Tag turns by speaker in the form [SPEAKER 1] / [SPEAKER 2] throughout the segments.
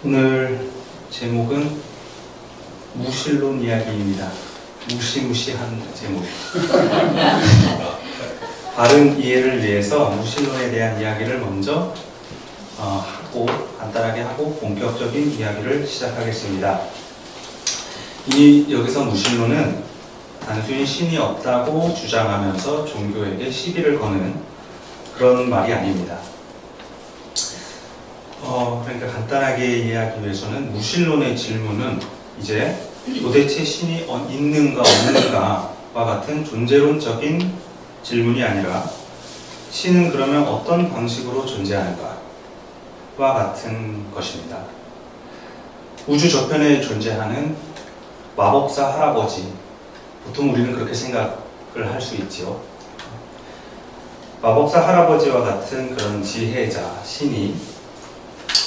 [SPEAKER 1] 오늘 제목은 무신론 이야기입니다. 무시무시한 제목. 바른 이해를 위해서 무신론에 대한 이야기를 먼저 간단하게 하고 본격적인 이야기를 시작하겠습니다. 여기서 무신론은 단순히 신이 없다고 주장하면서 종교에게 시비를 거는 그런 말이 아닙니다. 그러니까 간단하게 이해하기 위해서는 무신론의 질문은 이제 도대체 신이 있는가 없는가와 같은 존재론적인 질문이 아니라 신은 그러면 어떤 방식으로 존재하는가와 같은 것입니다. 우주 저편에 존재하는 마법사 할아버지, 보통 우리는 그렇게 생각을 할 수 있지요. 마법사 할아버지와 같은 그런 지혜자, 신이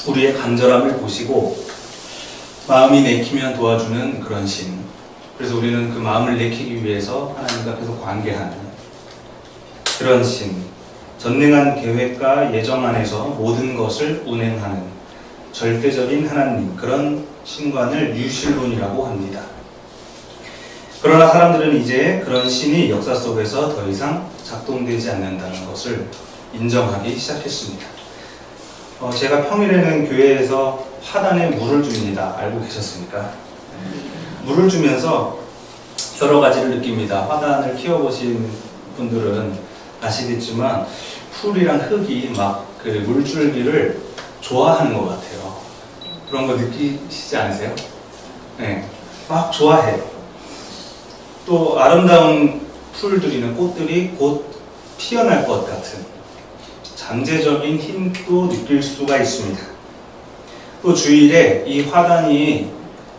[SPEAKER 1] 우리의 간절함을 보시고 마음이 내키면 도와주는 그런 신. 그래서 우리는 그 마음을 내키기 위해서 하나님과 계속 관계하는 그런 신. 전능한 계획과 예정 안에서 모든 것을 운행하는 절대적인 하나님, 그런 신관을 유신론이라고 합니다. 그러나 사람들은 이제 그런 신이 역사 속에서 더 이상 작동되지 않는다는 것을 인정하기 시작했습니다. 제가 평일에는 교회에서 화단에 물을 줍니다. 알고 계셨습니까? 물을 주면서 여러 가지를 느낍니다. 화단을 키워보신 분들은 아시겠지만 풀이랑 흙이 막 그 물줄기를 좋아하는 것 같아요. 그런 거 느끼시지 않으세요? 네, 막 좋아해요. 또 아름다운 풀들이나 꽃들이 곧 피어날 것 같은 잠재적인 힘도 느낄 수가 있습니다. 또 주일에 이 화단이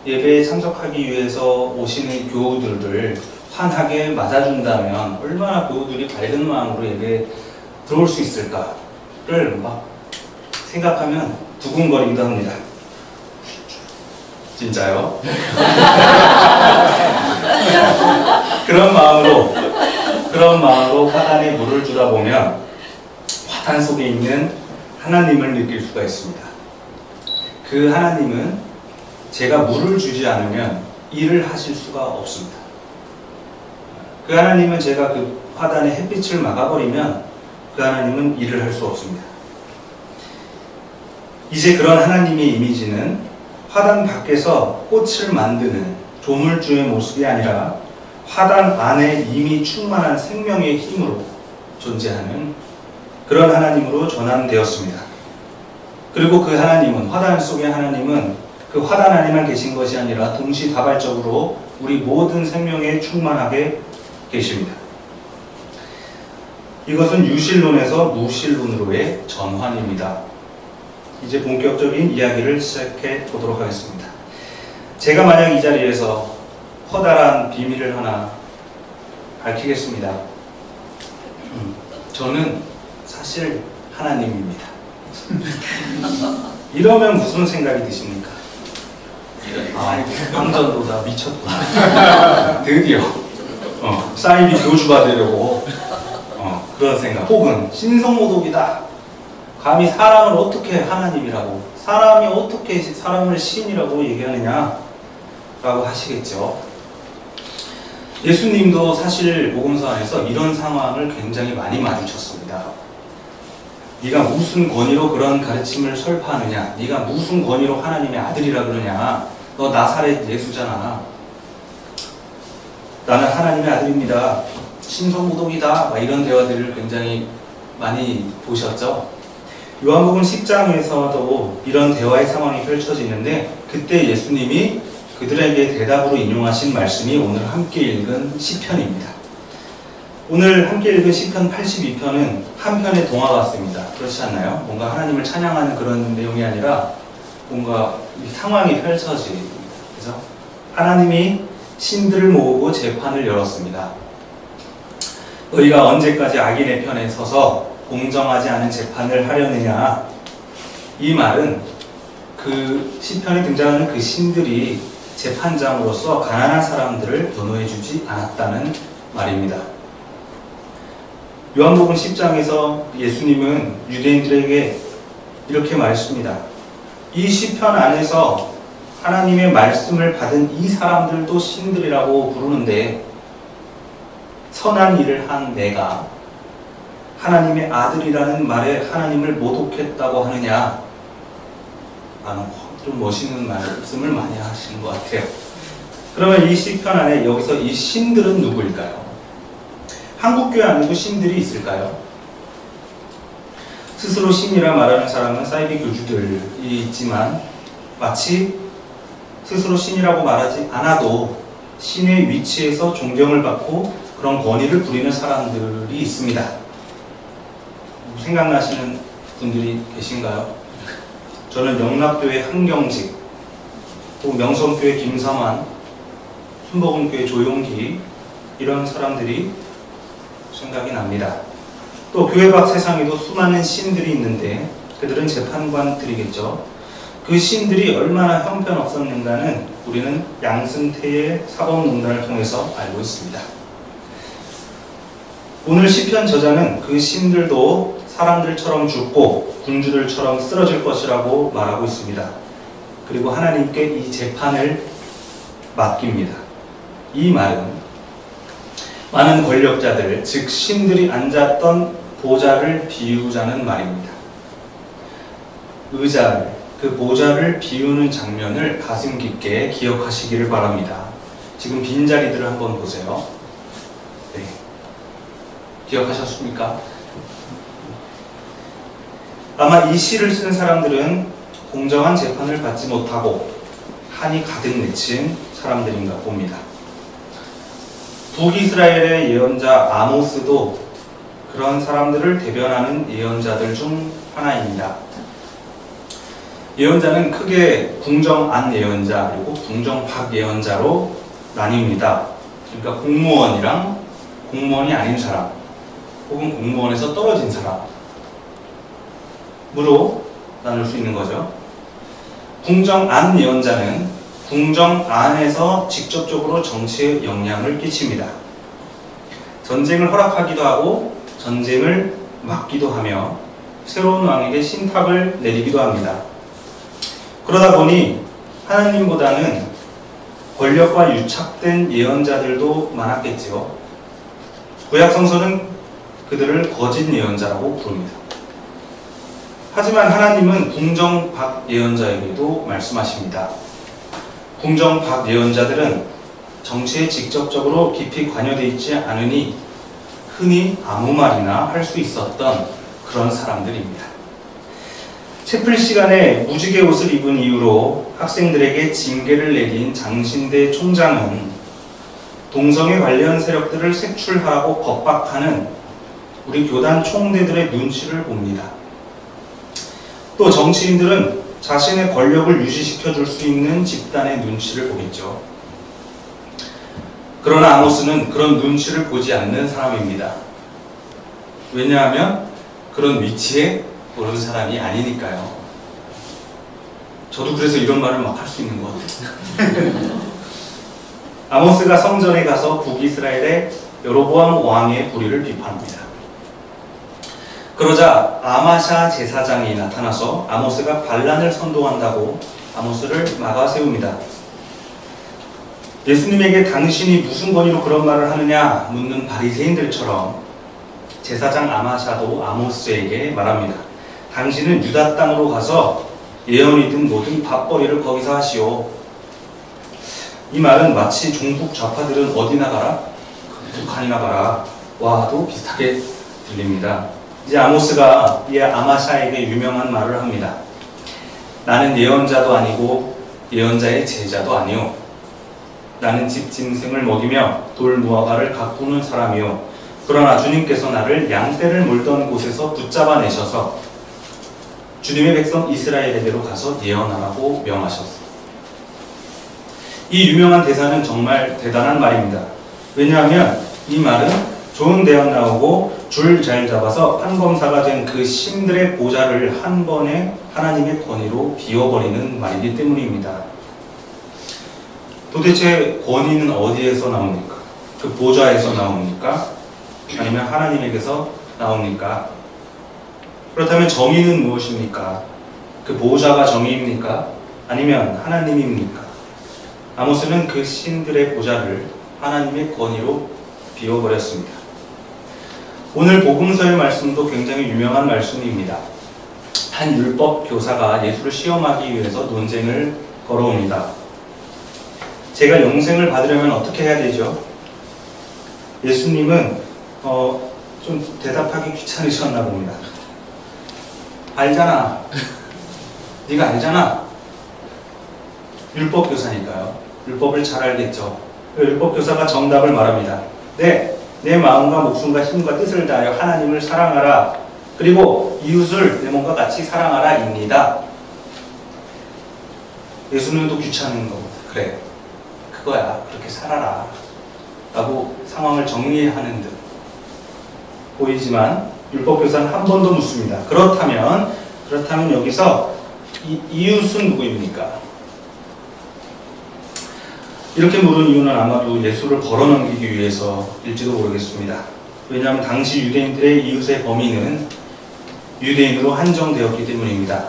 [SPEAKER 1] 예배에 참석하기 위해서 오시는 교우들을 환하게 맞아준다면 얼마나 교우들이 밝은 마음으로 예배에 들어올 수 있을까를 막 생각하면 두근거리기도 합니다. 진짜요? 그런 마음으로 화단에 물을 주다 보면 화단 속에 있는 하나님을 느낄 수가 있습니다. 그 하나님은 제가 물을 주지 않으면 일을 하실 수가 없습니다. 그 하나님은 제가 그 화단의 햇빛을 막아버리면 그 하나님은 일을 할 수 없습니다. 이제 그런 하나님의 이미지는 화단 밖에서 꽃을 만드는 조물주의 모습이 아니라 화단 안에 이미 충만한 생명의 힘으로 존재하는 그런 하나님으로 전환되었습니다. 그리고 그 하나님은, 화단 속의 하나님은 그 화단 안에만 계신 것이 아니라 동시다발적으로 우리 모든 생명에 충만하게 계십니다. 이것은 유신론에서 무신론으로의 전환입니다. 이제 본격적인 이야기를 시작해 보도록 하겠습니다. 제가 만약 이 자리에서 커다란 비밀을 하나 밝히겠습니다. 저는 사실 하나님입니다. 이러면 무슨 생각이 드십니까? 황전도다, 미쳤구나. 드디어 사이비 교주가 되려고 그런 생각. 혹은 신성모독이다. 감히 사람을 어떻게 하나님이라고, 사람이 어떻게 사람을 신이라고 얘기하느냐 라고 하시겠죠. 예수님도 사실 복음서 안에서 이런 상황을 굉장히 많이 마주쳤습니다. 네가 무슨 권위로 그런 가르침을 설파하느냐, 네가 무슨 권위로 하나님의 아들이라 그러냐, 너 나사렛 예수잖아, 나는 하나님의 아들입니다, 신성모독이다, 막 이런 대화들을 굉장히 많이 보셨죠. 요한복음 10장에서도 이런 대화의 상황이 펼쳐지는데, 그때 예수님이 그들에게 대답으로 인용하신 말씀이 오늘 함께 읽은 시편입니다. 오늘 함께 읽은 시편 82편은 한 편의 동화 같습니다. 그렇지 않나요? 뭔가 하나님을 찬양하는 그런 내용이 아니라 뭔가 상황이 펼쳐집니다. 그래서 하나님이 신들을 모으고 재판을 열었습니다. 너희가 언제까지 악인의 편에 서서 공정하지 않은 재판을 하려느냐. 이 말은 그 시편에 등장하는 그 신들이 재판장으로서 가난한 사람들을 변호해주지 않았다는 말입니다. 요한복음 10장에서 예수님은 유대인들에게 이렇게 말했습니다. 이 시편 안에서 하나님의 말씀을 받은 이 사람들도 신들이라고 부르는데, 선한 일을 한 내가 하나님의 아들이라는 말에 하나님을 모독했다고 하느냐? 좀 멋있는 말씀을 많이 하시는 것 같아요. 그러면 이 시편 안에 여기서 이 신들은 누구일까요? 한국교회 안에도 신들이 있을까요? 스스로 신이라 말하는 사람은 사이비 교주들이 있지만, 마치 스스로 신이라고 말하지 않아도 신의 위치에서 존경을 받고 그런 권위를 부리는 사람들이 있습니다. 생각나시는 분들이 계신가요? 저는 영락교회 한경직, 또 명성교회 김삼환, 순복음교회 조용기, 이런 사람들이 생각이 납니다. 또 교회 밖 세상에도 수많은 신들이 있는데 그들은 재판관들이겠죠. 그 신들이 얼마나 형편없었는가는 우리는 양승태의 사법농단을 통해서 알고 있습니다. 오늘 시편 저자는 그 신들도 사람들처럼 죽고 군주들처럼 쓰러질 것이라고 말하고 있습니다. 그리고 하나님께 이 재판을 맡깁니다. 이 말은 많은 권력자들, 즉 신들이 앉았던 보좌를 비유자는 말입니다. 의자를, 그 보좌를 비우는 장면을 가슴 깊게 기억하시기를 바랍니다. 지금 빈자리들을 한번 보세요. 네. 기억하셨습니까? 아마 이 시를 쓴 사람들은 공정한 재판을 받지 못하고 한이 가득 맺힌 사람들인가 봅니다. 북이스라엘의 예언자 아모스도 그런 사람들을 대변하는 예언자들 중 하나입니다. 예언자는 크게 궁정안 예언자 그리고 궁정박 예언자로 나뉩니다. 그러니까 공무원이랑 공무원이 아닌 사람, 혹은 공무원에서 떨어진 사람으로 나눌 수 있는 거죠. 궁정안 예언자는 궁정안에서 직접적으로 정치에 영향을 끼칩니다. 전쟁을 허락하기도 하고 전쟁을 막기도 하며 새로운 왕에게 신탁을 내리기도 합니다. 그러다 보니 하나님보다는 권력과 유착된 예언자들도 많았겠지요. 구약 성서는 그들을 거짓 예언자라고 부릅니다. 하지만 하나님은 궁정박 예언자에게도 말씀하십니다. 궁정박 예언자들은 정치에 직접적으로 깊이 관여되어 있지 않으니 흔히 아무 말이나 할 수 있었던 그런 사람들입니다. 채플 시간에 무지개 옷을 입은 이유로 학생들에게 징계를 내린 장신대 총장은 동성애 관련 세력들을 색출하라고 겁박하는 우리 교단 총대들의 눈치를 봅니다. 또 정치인들은 자신의 권력을 유지시켜 줄 수 있는 집단의 눈치를 보겠죠. 그러나 아모스는 그런 눈치를 보지 않는 사람입니다. 왜냐하면 그런 위치에 오른 사람이 아니니까요. 저도 그래서 이런 말을 막 할 수 있는 것 같아요. 아모스가 성전에 가서 북이스라엘의 여로보암 왕의 불의를 비판합니다. 그러자 아마샤 제사장이 나타나서 아모스가 반란을 선동한다고 아모스를 막아 세웁니다. 예수님에게 당신이 무슨 권위로 그런 말을 하느냐 묻는 바리새인들처럼 제사장 아마샤도 아모스에게 말합니다. 당신은 유다 땅으로 가서 예언이든 뭐든 밥벌이를 거기서 하시오. 이 말은 마치 종북 좌파들은 어디나 가라? 북한이나 가라. 와도 비슷하게 들립니다. 이제 아모스가 이 아마샤에게 유명한 말을 합니다. 나는 예언자도 아니고 예언자의 제자도 아니오. 나는 집 짐승을 먹이며 돌 무화과를 가꾸는 사람이오. 그러나 주님께서 나를 양떼를 몰던 곳에서 붙잡아내셔서 주님의 백성 이스라엘에게로 가서 예언하라고 명하셨어. 이 유명한 대사는 정말 대단한 말입니다. 왜냐하면 이 말은 좋은 대학 나오고 줄 잘 잡아서 판검사가 된 그 신들의 보좌를 한 번에 하나님의 권위로 비워버리는 말이기 때문입니다. 도대체 권위는 어디에서 나옵니까? 그 보좌에서 나옵니까? 아니면 하나님에게서 나옵니까? 그렇다면 정의는 무엇입니까? 그 보호자가 정의입니까? 아니면 하나님입니까? 아모스는 그 신들의 보좌를 하나님의 권위로 비워버렸습니다. 오늘 복음서의 말씀도 굉장히 유명한 말씀입니다. 한 율법 교사가 예수를 시험하기 위해서 논쟁을 걸어옵니다. 제가 영생을 받으려면 어떻게 해야 되죠? 예수님은 좀 대답하기 귀찮으셨나 봅니다. 알잖아. 네가 알잖아. 율법 교사니까요. 율법을 잘 알겠죠. 율법 교사가 정답을 말합니다. 네, 내 마음과 목숨과 힘과 뜻을 다하여 하나님을 사랑하라. 그리고 이웃을 내 몸과 같이 사랑하라입니다. 예수님은 또 귀찮은 겁니다. 그래, 그거야. 그렇게 살아라. 라고 상황을 정리하는 듯 보이지만 율법교사는 한 번 더 묻습니다. 그렇다면 여기서 이웃은 누구입니까? 이렇게 물은 이유는 아마도 예수를 걸어넘기기 위해서일지도 모르겠습니다. 왜냐하면 당시 유대인들의 이웃의 범위는 유대인으로 한정되었기 때문입니다.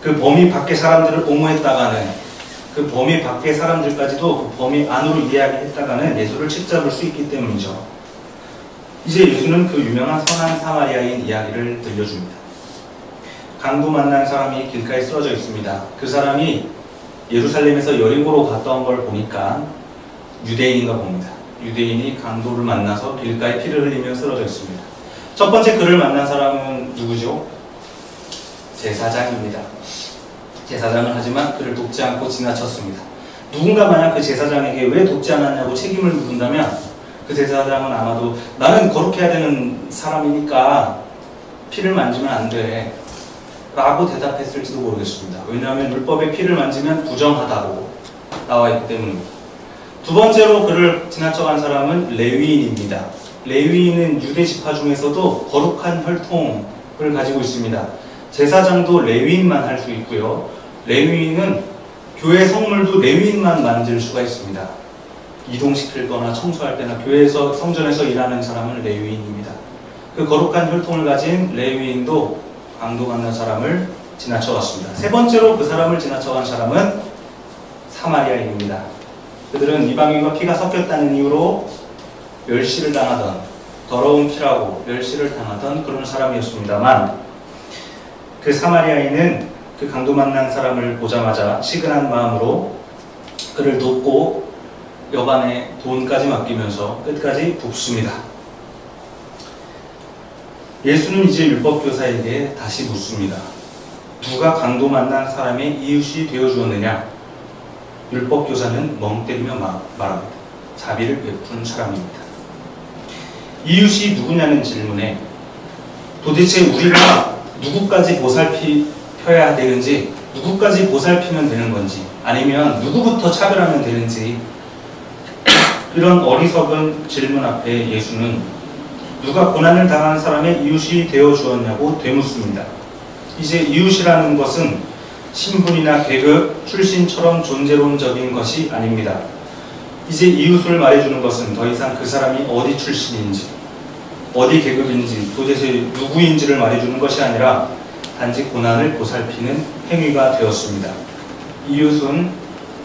[SPEAKER 1] 그 범위 밖의 사람들을 옹호했다가는 그 범위 밖의 사람들까지도 그 범위 안으로 이야기했다가는 예수를 책잡을 수 있기 때문이죠. 이제 예수는 그 유명한 선한 사마리아인 이야기를 들려줍니다. 강도 만난 사람이 길가에 쓰러져 있습니다. 그 사람이 예루살렘에서 여리고로 갔던 걸 보니까 유대인인가 봅니다. 유대인이 강도를 만나서 길가에 피를 흘리며 쓰러져 있습니다. 첫 번째 그를 만난 사람은 누구죠? 제사장입니다. 제사장을 하지만 그를 돕지 않고 지나쳤습니다. 누군가 만약 그 제사장에게 왜 돕지 않았냐고 책임을 묻는다면 그 제사장은 아마도 나는 거룩해야 되는 사람이니까 피를 만지면 안 돼 라고 대답했을지도 모르겠습니다. 왜냐하면 율법의 피를 만지면 부정하다고 나와 있기 때문입니다. 두 번째로 그를 지나쳐간 사람은 레위인입니다. 레위인은 유대 지파 중에서도 거룩한 혈통을 가지고 있습니다. 제사장도 레위인만 할 수 있고요. 레위인은 교회 성물도 레위인만 만질 수가 있습니다. 이동시킬 거나 청소할 때나 교회에서 성전에서 일하는 사람은 레위인입니다. 그 거룩한 혈통을 가진 레위인도 강도 만난 사람을 지나쳐갔습니다. 세 번째로 그 사람을 지나쳐간 사람은 사마리아인입니다. 그들은 이방인과 피가 섞였다는 이유로 멸시를 당하던, 더러운 피라고 멸시를 당하던 그런 사람이었습니다만 그 사마리아인은 그 강도 만난 사람을 보자마자 시근한 마음으로 그를 돕고 여간에 돈까지 맡기면서 끝까지 돕습니다. 예수는 이제 율법교사에게 다시 묻습니다. 누가 강도 만난 사람의 이웃이 되어주었느냐? 율법교사는 멍 때리며 말합니다. 자비를 베푸는 사람입니다. 이웃이 누구냐는 질문에 도대체 우리가 누구까지 보살펴야 되는지, 누구까지 보살피면 되는 건지, 아니면 누구부터 차별하면 되는지, 이런 어리석은 질문 앞에 예수는 누가 고난을 당한 사람의 이웃이 되어주었냐고 되묻습니다. 이제 이웃이라는 것은 신분이나 계급, 출신처럼 존재론적인 것이 아닙니다. 이제 이웃을 말해주는 것은 더 이상 그 사람이 어디 출신인지, 어디 계급인지, 도대체 누구인지를 말해주는 것이 아니라 단지 고난을 보살피는 행위가 되었습니다. 이웃은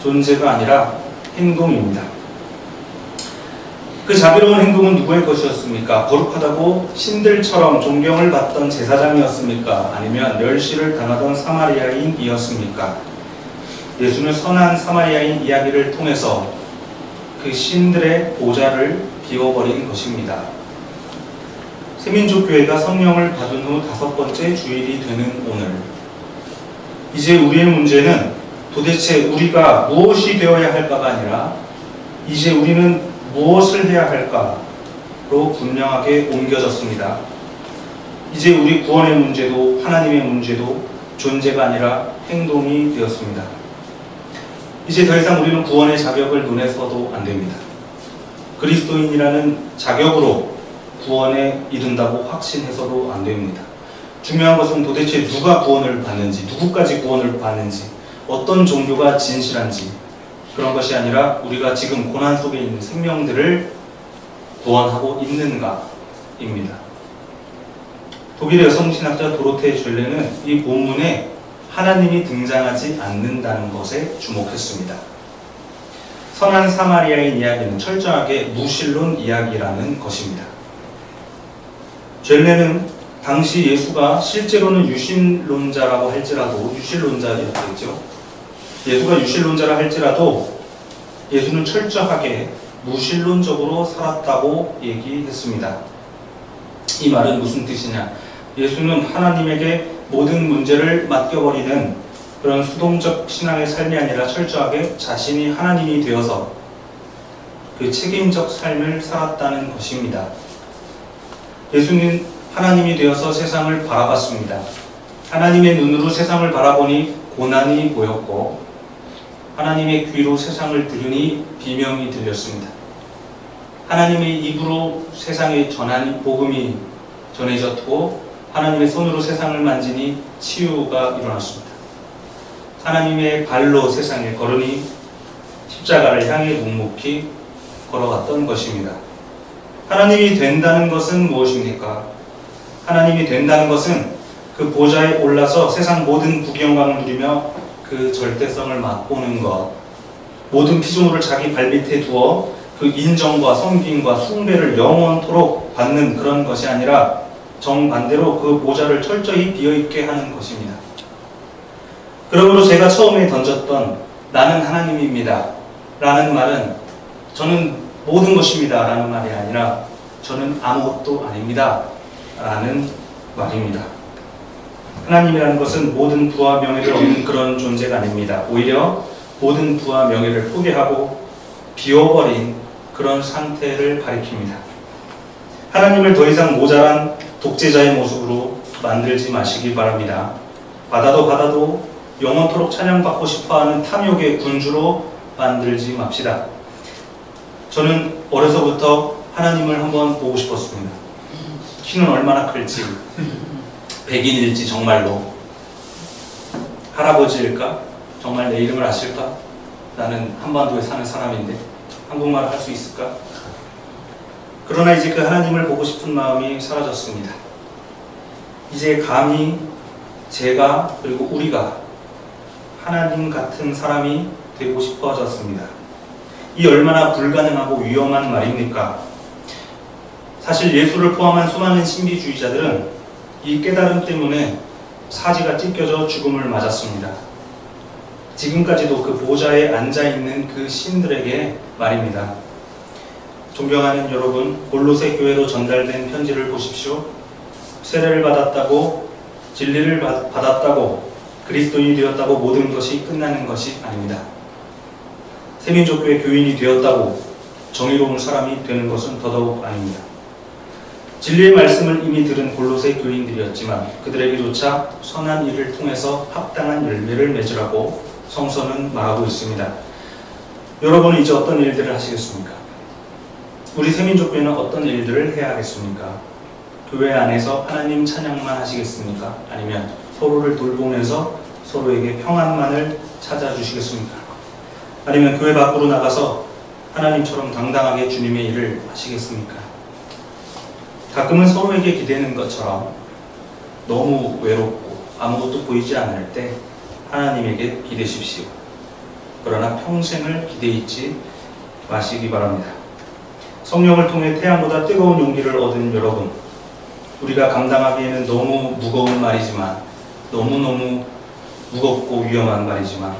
[SPEAKER 1] 존재가 아니라 행동입니다. 그 자비로운 행동은 누구의 것이었습니까? 거룩하다고 신들처럼 존경을 받던 제사장이었습니까? 아니면 멸시를 당하던 사마리아인이었습니까? 예수는 선한 사마리아인 이야기를 통해서 그 신들의 보좌를 비워버린 것입니다. 세민족교회가 성령을 받은 후 5번째 주일이 되는 오늘, 이제 우리의 문제는 도대체 우리가 무엇이 되어야 할까가 아니라 이제 우리는 무엇을 해야 할까로 분명하게 옮겨졌습니다. 이제 우리 구원의 문제도 하나님의 문제도 존재가 아니라 행동이 되었습니다. 이제 더 이상 우리는 구원의 자격을 논해서도 안 됩니다. 그리스도인이라는 자격으로 구원에 이른다고 확신해서도 안 됩니다. 중요한 것은 도대체 누가 구원을 받는지, 누구까지 구원을 받는지, 어떤 종교가 진실한지, 그런 것이 아니라 우리가 지금 고난 속에 있는 생명들을 구원하고 있는가입니다. 독일의 여성신학자 도로테 쥘레는 이 본문에 하나님이 등장하지 않는다는 것에 주목했습니다. 선한 사마리아인 이야기는 철저하게 무신론 이야기라는 것입니다. 죘레는 당시 예수가 실제로는 유신론자라고 할지라도, 유신론자였겠죠. 예수가 유신론자라 할지라도 예수는 철저하게 무신론적으로 살았다고 얘기했습니다. 이 말은 무슨 뜻이냐? 예수는 하나님에게 모든 문제를 맡겨버리는 그런 수동적 신앙의 삶이 아니라 철저하게 자신이 하나님이 되어서 그 책임적 삶을 살았다는 것입니다. 예수는 하나님이 되어서 세상을 바라봤습니다. 하나님의 눈으로 세상을 바라보니 고난이 보였고, 하나님의 귀로 세상을 들으니 비명이 들렸습니다. 하나님의 입으로 세상에 전한 복음이 전해졌고, 하나님의 손으로 세상을 만지니 치유가 일어났습니다. 하나님의 발로 세상에 걸으니 십자가를 향해 묵묵히 걸어갔던 것입니다. 하나님이 된다는 것은 무엇입니까? 하나님이 된다는 것은 그 보좌에 올라서 세상 모든 부귀영광을 누리며 그 절대성을 맛보는 것, 모든 피조물을 자기 발밑에 두어 그 인정과 섬김과 숭배를 영원토록 받는 그런 것이 아니라 정반대로 그 보좌를 철저히 비어있게 하는 것입니다. 그러므로 제가 처음에 던졌던 나는 하나님입니다 라는 말은 저는 모든 것입니다 라는 말이 아니라 저는 아무것도 아닙니다 라는 말입니다. 하나님이라는 것은 모든 부와 명예를 얻는 그런 존재가 아닙니다. 오히려 모든 부와 명예를 포기하고 비워버린 그런 상태를 가리킵니다. 하나님을 더 이상 모자란 독재자의 모습으로 만들지 마시기 바랍니다. 받아도 영원토록 찬양받고 싶어하는 탐욕의 군주로 만들지 맙시다. 저는 어려서부터 하나님을 한번 보고 싶었습니다. 키는 얼마나 클지, 백인일지 정말로, 할아버지일까? 정말 내 이름을 아실까? 나는 한반도에 사는 사람인데 한국말을 할 수 있을까? 그러나 이제 그 하나님을 보고 싶은 마음이 사라졌습니다. 이제 감히 제가 그리고 우리가 하나님 같은 사람이 되고 싶어졌습니다. 이 얼마나 불가능하고 위험한 말입니까? 사실 예수를 포함한 수많은 신비주의자들은 이 깨달음 때문에 사지가 찢겨져 죽음을 맞았습니다. 지금까지도 그 보좌에 앉아있는 그 신들에게 말입니다. 존경하는 여러분, 골로새 교회로 전달된 편지를 보십시오. 세례를 받았다고, 진리를 받았다고, 그리스도인이 되었다고 모든 것이 끝나는 것이 아닙니다. 세민족교회 교인이 되었다고 정의로운 사람이 되는 것은 더더욱 아닙니다. 진리의 말씀을 이미 들은 골로새 교인들이었지만 그들에게조차 선한 일을 통해서 합당한 열매를 맺으라고 성서는 말하고 있습니다. 여러분은 이제 어떤 일들을 하시겠습니까? 우리 세민족교회는 어떤 일들을 해야 하겠습니까? 교회 안에서 하나님 찬양만 하시겠습니까? 아니면 서로를 돌보면서 서로에게 평안만을 찾아주시겠습니까? 아니면 교회 밖으로 나가서 하나님처럼 당당하게 주님의 일을 하시겠습니까? 가끔은 서로에게 기대는 것처럼 너무 외롭고 아무것도 보이지 않을 때 하나님에게 기대십시오. 그러나 평생을 기대있지 마시기 바랍니다. 성령을 통해 태양보다 뜨거운 용기를 얻은 여러분, 우리가 감당하기에는 너무 무거운 말이지만, 너무너무 무겁고 위험한 말이지만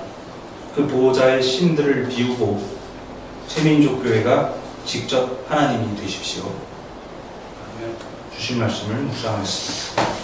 [SPEAKER 1] 그 보호자의 신들을 비우고 세민족교회가 직접 하나님이 되십시오. 주신 말씀을 묵상하겠습니다.